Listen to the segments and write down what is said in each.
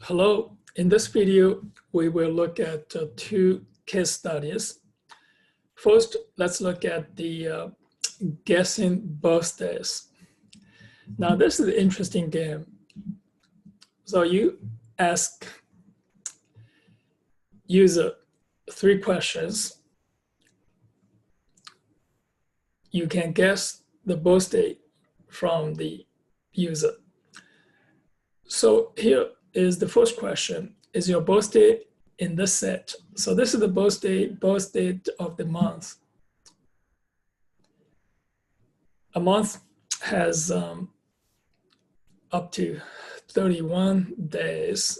Hello, in this video, we will look at two case studies. First, let's look at the guessing birthdays. Now, this is an interesting game. So you ask user 3 questions. You can guess the birthday from the user. So here is the first question. Is your birthday in this set? So this is the birthday of the month. A month has up to 31 days.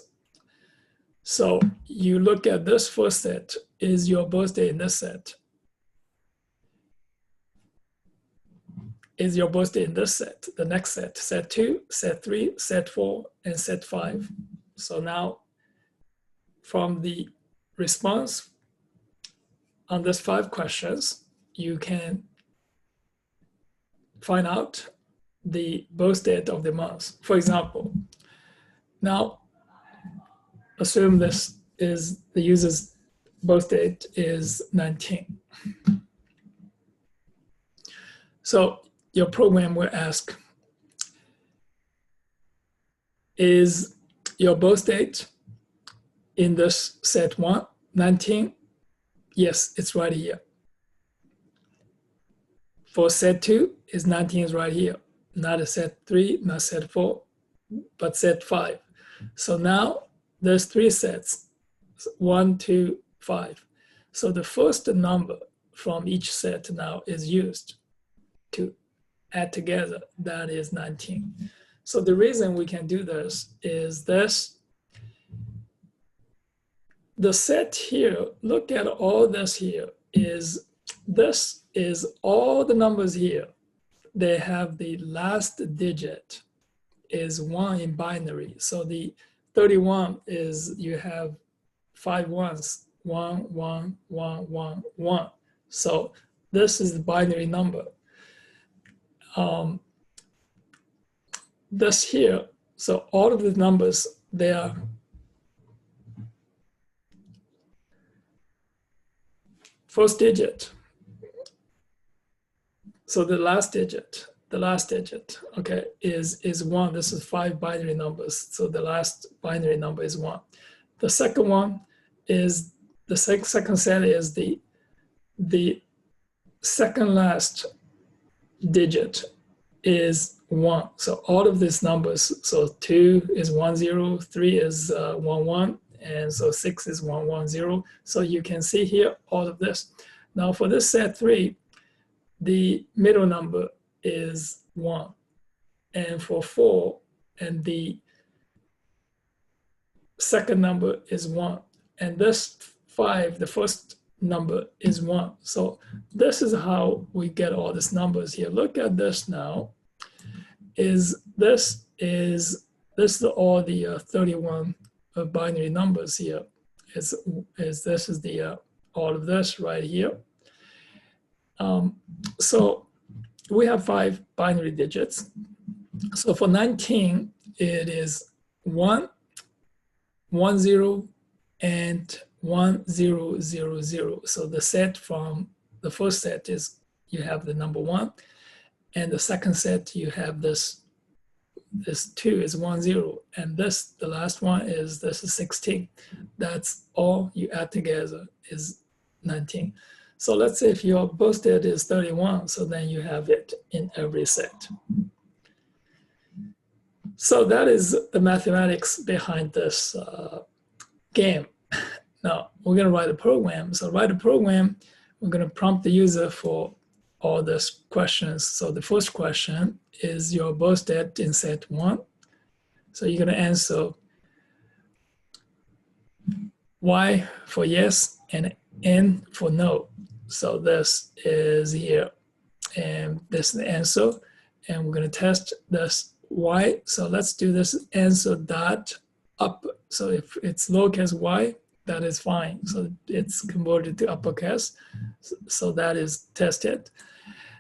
So you look at this first set. Is your birthday in this set? Is your birthday in this set? The next set, set 2, set 3, set 4, and set 5. So now from the response on these 5 questions, you can find out the birth date of the month. For example, now assume this is the user's birth date is 19. So your program will ask, is your birth date in this set 1, 19? Yes, it's right here. For set 2, is 19 is right here. Not a set 3, not set 4, but set 5. So now there's 3 sets, 1, 2, 5. So the first number from each set now is used to add together, that is 19. So the reason we can do this is this. The set here, look at all this here, this is all the numbers here. They have the last digit is 1 in binary. So the 31 is, you have 5 ones, 1, 1, 1, 1, 1. So this is the binary number. This here, so all of the numbers, they are first digit. So the last digit, okay, is 1. This is 5 binary numbers. So the last binary number is 1. The second one is, the second set is the second last digit is 1. So all of these numbers, so 2 is 1, 0, 3 is 1, 1, and so 6 is 1, 1, 0. So you can see here all of this. Now for this set 3, the middle number is 1. And for 4, and the second number is 1. And this 5, the first number is 1. So this is how we get all these numbers here. Look at this now. This is all the 31 binary numbers here. This is the all of this right here. So we have 5 binary digits. So for 19, it is 1, 1, 0, and 1, 0, 0, 0. So the set from the first set is, you have the number 1, and the second set you have this 2 is 1, 0, and this, the last one is, this is 16. That's all you add together is 19. So let's say if your birth date is 31, so then you have it in every set. So that is the mathematics behind this game. Now we're going to write a program. So write a program, we're going to prompt the user for all these questions. So the first question is your birth date in set 1. So you're going to answer Y for yes and N for no. So this is here, and this is the answer. And we're going to test this Y. So let's do this answer dot up. So if it's lowercase y, that is fine. So it's converted to uppercase. So that is tested.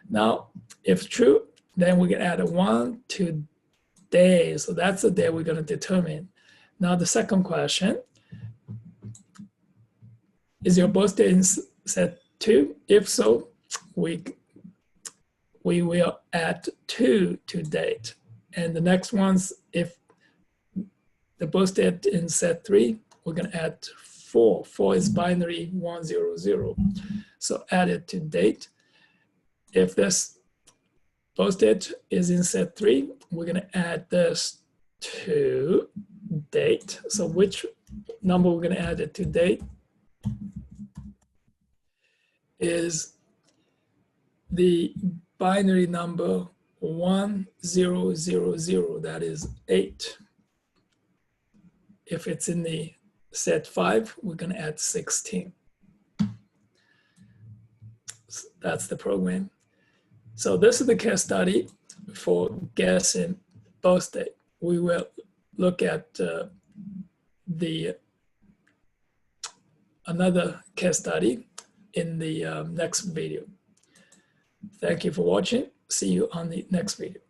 Now, if true, then we can add a 1 to day. So that's the day we're going to determine. Now the second question, is your birthday in set 2? If so, we will add 2 to date. And the next ones, if the birthday in set 3, we're going to add 4. 4 is binary 100. So add it to date. If this birthday is in set 3, we're going to add this to date. So which number we're going to add it to date is the binary number 1000, that is 8. If it's in the set 5, we're going to add 16. So that's the program. So this is the case study for guessing birthday. We will look at another case study in the next video. Thank you for watching. See you on the next video.